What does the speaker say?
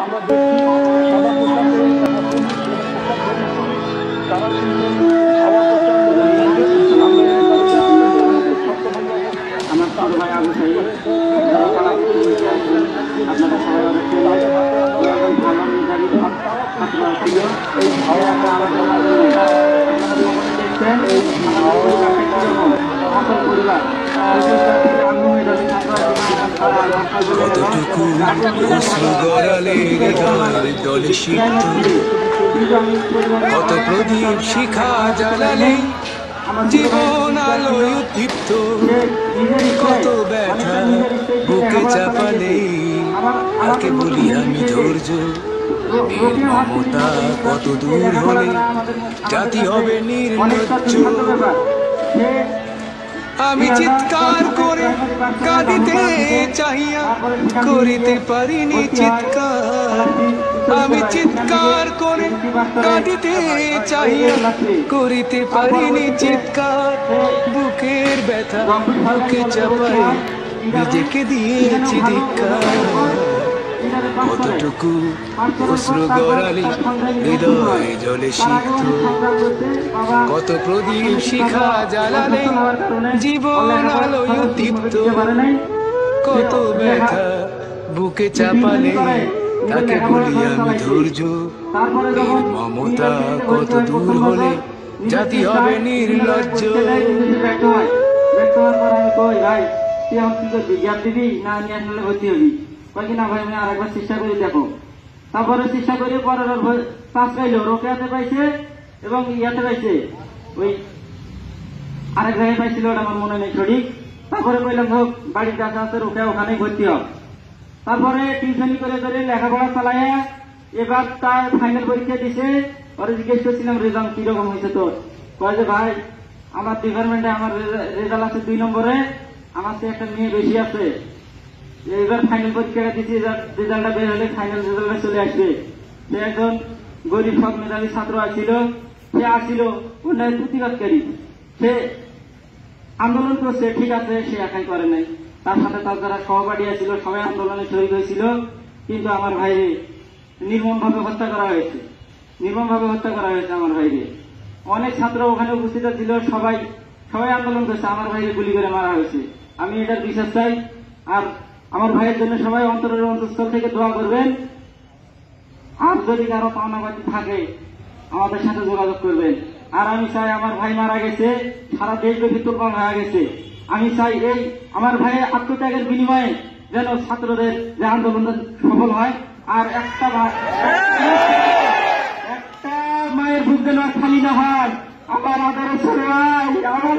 আমরা দেখছি সাদা পোশাকে একটা পুলিশ এবং পোশাক ধরে পুলিশ তারা কিন্তু আওয়াজ প্রচন্ড আমার ছোট ভাই আবু সাইদ আপনারা সবাই ভালো নির্ধারিত ছাত্র ছিল এই পরিবার কতটুকু অশ্রু গড়ালে হৃদয়ের দলে সিক্ত, কত প্রদীপ শিখা জ্বালালে জীবন আলোয় উদ্দীপ্ত, কত ব্যথা বুকে চাপালে তাকে বলি আমি ধৈর্য। এই মমতা কত দূর হলে জাতি হবে নির্লজ্জ। আমি চিৎকার করে কাঁদিতে চাহিয়া করিতে পারিনি চিৎকার, আমি চিৎকার করে কাঁদিতে চাহিয়া করিতে পারিনি চিৎকার। বুকের ব্যথা বুকে চাপায় নিজেকে দিয়েছি ধিক্কার। কতটুকু অশ্রু গড়ালি হৃদয় জলে সিক্ত, কত প্রদীপ শিখা জ্বালালে জীবন আলোয় উদ্দীপ্ত, কত ব্যথা বুকে চাপালে তাকে বলি আমি ধৈর্য। এর মমতা কত দূর হলে জাতি হবে নির্লজ্জ। না ভাই আমি আরেকবার চেষ্টা করে দেখো। তারপরে চেষ্টা করে পরের পাঁচ পাইলো রোকেয়াতে পাইছে এবং ইয়াতে পাইছে, ওই আরেক জায়গায় পাইছিল, ওটা আমার মনে নেই সঠিক। তারপরে কইলাম হোক বাড়ির কাছে আছে রোকেয়া, ওখানেই ভর্তি হোক। তারপরে টিউশনি করে করে লেখাপড়া চালাইয়া এবার তার ফাইনাল পরীক্ষা দিছে। পরে জিজ্ঞেস করছিলাম রেজাল্ট কিরকম হয়েছে তোর? কয় যে ভাই আমার ডিপার্টমেন্টে আমার রেজাল্ট আছে 2 নম্বরে, আমার তো একটা মেয়ে বেশি আছে। এবার ফাইনাল পরীক্ষাটা দিচ্ছি, রেজাল্টটা বের হলে ফাইনাল রেজাল্টটা চলে আসবে। সে একজন গরিব সব মেধাবী ছাত্র আসছিল, সে আসছিল অন্যায় প্রতিবাদকারী, সে আন্দোলন করছে, ঠিক আছে, সে একাই করে নাই, তার সাথে তার যারা সহপাঠী আছিল সবাই আন্দোলনে শহীদ হয়েছিল। কিন্তু আমার ভাইরে নির্মমভাবে হত্যা করা হয়েছে, নির্মমভাবে হত্যা করা হয়েছে আমার ভাইরে। অনেক ছাত্র ওখানে উপস্থিত ছিল, সবাই আন্দোলন করছে, আমার ভাইরে গুলি করে মারা হয়েছে। আমি এটার বিশ্বাস চাই। আর আমার ভাইয়ের জন্য সবাই অন্তরের অন্তঃস্থল থেকে দোয়া করবেন। আর যদি কারো পাওনাবাদী থাকে আমাদের সাথে যোগাযোগ করবেন। আর আমি চাই, আমার ভাই মারা গেছে, সারা দেশব্যাপী তোলপাড় হয়ে গেছে, আমি চাই এই আমার ভাইয়ের আত্মত্যাগের বিনিময়ে যেন ছাত্রদের যে আন্দোলন সফল হয়। আর একটা মায়ের বুক যেন খালি না হয়। আমার আদরের ছোট ভাই, আমার